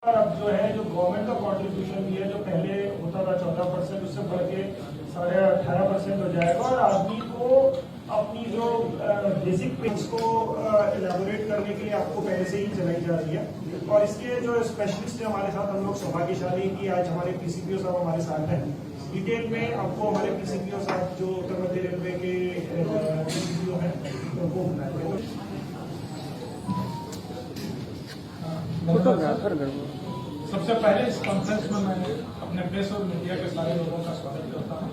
अब जो है जो गवर्नमेंट का कॉन्ट्रीब्यूशन भी है जो पहले होता था 14%, उससे बढ़ के 18.5% हो जाएगा और आदमी को अपनी जो बेसिक पेज को इलेबोरेट करने के लिए आपको पहले से ही चलाई जा रही है। और इसके जो स्पेशलिस्ट है हमारे साथ, हम लोग सौभाग्यशाली कि आज हमारे पीसीपीओ साहब हमारे साथ हैं। डिटेल में आपको हमारे पीसीपीओ साहब जो उत्तर मध्य रेलवे के पीसीपीओ हैं उनको सबसे पहले इस कॉन्फ्रेंस में मैं अपने प्रेस और मीडिया के सारे लोगों का स्वागत करता हूं।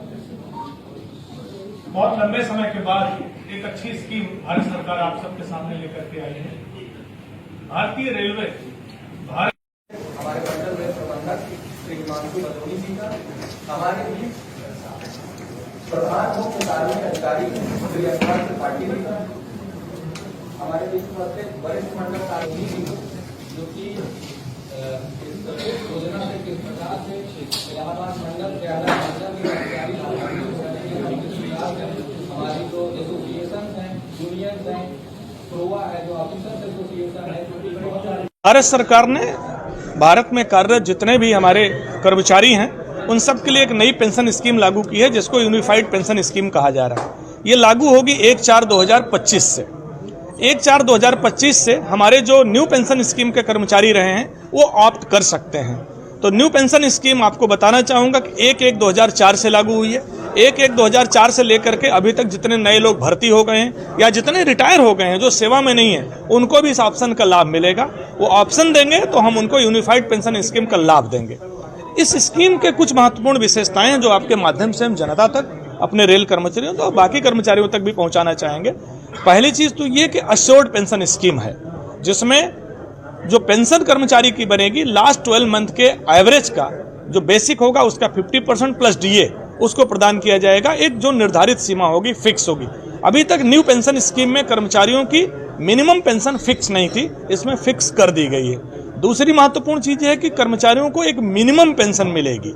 बहुत लंबे समय के बाद एक अच्छी स्कीम भारत सरकार आप सबके सामने लेकर के आई है। भारतीय रेलवे हमारे मंडल रेल प्रबंधक श्री हिमांशु बदौनी जी का, हमारे बीच प्रधान मुख्य कार्मिक अधिकारी श्री अखबार त्रिपाठी जी का, हमारे बीच उपस्थित वरिष्ठ मंडल कार्मिक जी जो कि योजना से किस प्रकार से इलाहाबाद मंडल के अलग हमारी जो एसोसिएशन है, यूनियन है, प्रोवा है, जो ऑफिसर्स एसोसिएशन है। भारत सरकार ने भारत में कार्यरत जितने भी हमारे कर्मचारी हैं उन सब के लिए एक नई पेंशन स्कीम लागू की है जिसको यूनिफाइड पेंशन स्कीम कहा जा रहा है। ये लागू होगी 1/4/2025 से। 1/4/2025 से हमारे जो न्यू पेंशन स्कीम के कर्मचारी रहे हैं वो ऑप्ट कर सकते हैं। तो न्यू पेंशन स्कीम आपको बताना चाहूंगा कि 1/1/2004 से लागू हुई है। 1/1/2004 से लेकर के अभी तक जितने नए लोग भर्ती हो गए हैं या जितने रिटायर हो गए हैं जो सेवा में नहीं है उनको भी इस ऑप्शन का लाभ मिलेगा। वो ऑप्शन देंगे तो हम उनको यूनिफाइड पेंशन स्कीम का लाभ देंगे। इस स्कीम के कुछ महत्वपूर्ण विशेषताएं हैं जो आपके माध्यम से हम जनता तक, अपने रेल कर्मचारियों तो बाकी कर्मचारियों तक भी पहुंचाना चाहेंगे। पहली चीज तो ये कि अश्योर्ड पेंशन स्कीम है जिसमें जो पेंशन कर्मचारी की बनेगी लास्ट 12 मंथ के एवरेज का जो बेसिक होगा उसका 50% प्लस डीए उसको प्रदान किया जाएगा। एक जो निर्धारित सीमा होगी, फिक्स होगी। अभी तक न्यू पेंशन स्कीम में कर्मचारियों की मिनिमम पेंशन फिक्स नहीं थी, इसमें फिक्स कर दी गई है। दूसरी महत्वपूर्ण चीज है कि कर्मचारियों को एक मिनिमम पेंशन मिलेगी।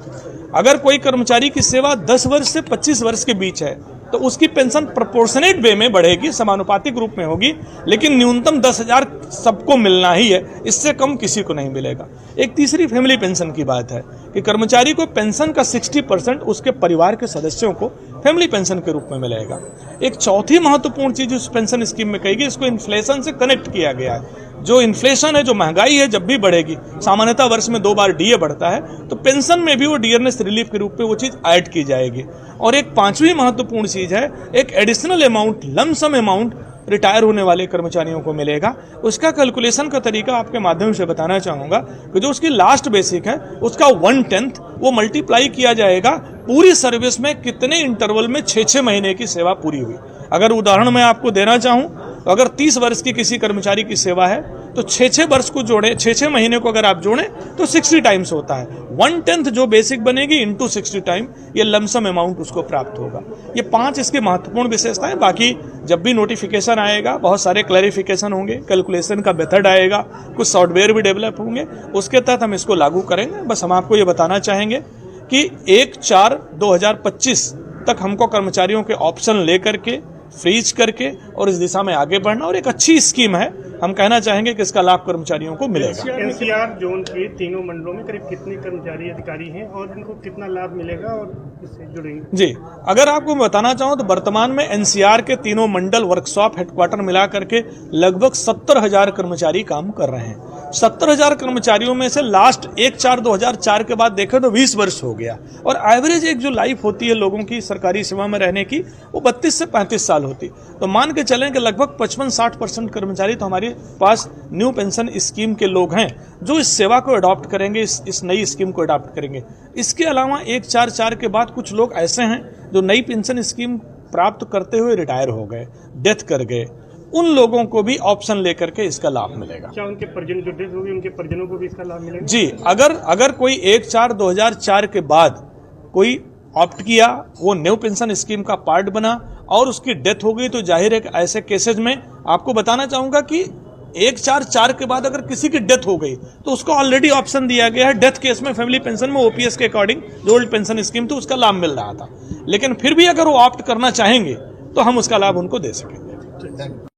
अगर कोई कर्मचारी की सेवा 10 वर्ष से 25 वर्ष के बीच है तो उसकी पेंशन प्रोपोर्शनेट वे में बढ़ेगी, समानुपातिक रूप में होगी, लेकिन न्यूनतम 10,000 सबको मिलना ही है, इससे कम किसी को नहीं मिलेगा। एक तीसरी फैमिली पेंशन की बात है कि कर्मचारी को पेंशन का 60% उसके परिवार के सदस्यों को फैमिली पेंशन के रूप में मिलेगा। एक चौथी महत्वपूर्ण चीज उस पेंशन स्कीम में कही गई, इसको इन्फ्लेशन से कनेक्ट किया गया है। जो इन्फ्लेशन है, जो महंगाई है, जब भी बढ़ेगी, सामान्यतः वर्ष में 2 बार डीए बढ़ता है, तो पेंशन में भी वो डियरनेस रिलीफ के रूप में वो चीज ऐड की जाएगी। और एक पांचवी महत्वपूर्ण चीज है, एक additional amount, lump sum amount retire होने वाले कर्मचारियों को मिलेगा। उसका कैलकुलेशन का तरीका आपके माध्यम से बताना चाहूंगा कि जो उसकी लास्ट बेसिक है उसका 1/10 वो मल्टीप्लाई किया जाएगा पूरी सर्विस में कितने इंटरवल में 6 महीने की सेवा पूरी हुई। अगर उदाहरण मैं आपको देना चाहूं तो अगर 30 वर्ष की किसी कर्मचारी की सेवा है तो 6 वर्ष को जोड़े, 6 महीने को अगर आप जोड़ें तो 60 टाइम्स होता है। 1/10 जो बेसिक बनेगी इंटू 60 टाइम ये लमसम अमाउंट उसको प्राप्त होगा। ये 5 इसके महत्वपूर्ण विशेषताएं। बाकी जब भी नोटिफिकेशन आएगा बहुत सारे क्लैरिफिकेशन होंगे, कैलकुलेशन का मेथड आएगा, कुछ सॉफ्टवेयर भी डेवलप होंगे, उसके तहत हम इसको लागू करेंगे। बस हम आपको ये बताना चाहेंगे कि 1/4/2025 तक हमको कर्मचारियों के ऑप्शन लेकर के फ्रीज करके और इस दिशा में आगे बढ़ना, और एक अच्छी स्कीम है। हम कहना चाहेंगे कि इसका लाभ कर्मचारियों को मिलेगा। एनसीआर जोन के तीनों मंडलों में करीब कितने कर्मचारी अधिकारी हैं और इनको कितना लाभ मिलेगा और इससे जुड़ेंगे? जी, अगर आपको बताना चाहूँ तो वर्तमान में एनसीआर के तीनों मंडल, वर्कशॉप, हेडक्वार्टर मिला करके लगभग 70,000 कर्मचारी काम कर रहे हैं। 70,000 कर्मचारियों में से लास्ट 1/4/2004 के बाद देखें तो 20 वर्ष हो गया, और एवरेज एक जो लाइफ होती है लोगों की सरकारी सेवा में रहने की वो 32 से 35 साल होती। तो मान के चलें कि लगभग 55-60% कर्मचारी तो हमारे पास न्यू पेंशन स्कीम के लोग हैं जो इस सेवा को अडॉप्ट करेंगे, इस नई स्कीम को अडॉप्ट करेंगे। इसके अलावा 1/4/4 के बाद कुछ लोग ऐसे हैं जो नई पेंशन स्कीम प्राप्त करते हुए रिटायर हो गए, डेथ कर गए, उन लोगों को भी ऑप्शन लेकर के इसका लाभ मिलेगा। क्या उनके परिजन जो डेथ होगी उनके परिजनों को भी इसका लाभ मिलेगा? जी, अगर कोई 1/4/2004 के बाद कोई ऑप्ट किया, वो न्यू पेंशन स्कीम का पार्ट बना और उसकी डेथ हो गई, तो जाहिर है ऐसे केसेज में आपको बताना चाहूंगा कि 1/4/4 के बाद अगर किसी की डेथ हो गई तो उसको ऑलरेडी ऑप्शन दिया गया है। डेथ केस में फैमिली पेंशन में ओपीएस के अकॉर्डिंग जो ओल्ड पेंशन स्कीम थी उसका लाभ मिल रहा था, लेकिन फिर भी अगर वो ऑप्ट करना चाहेंगे तो हम उसका लाभ उनको दे सकेंगे।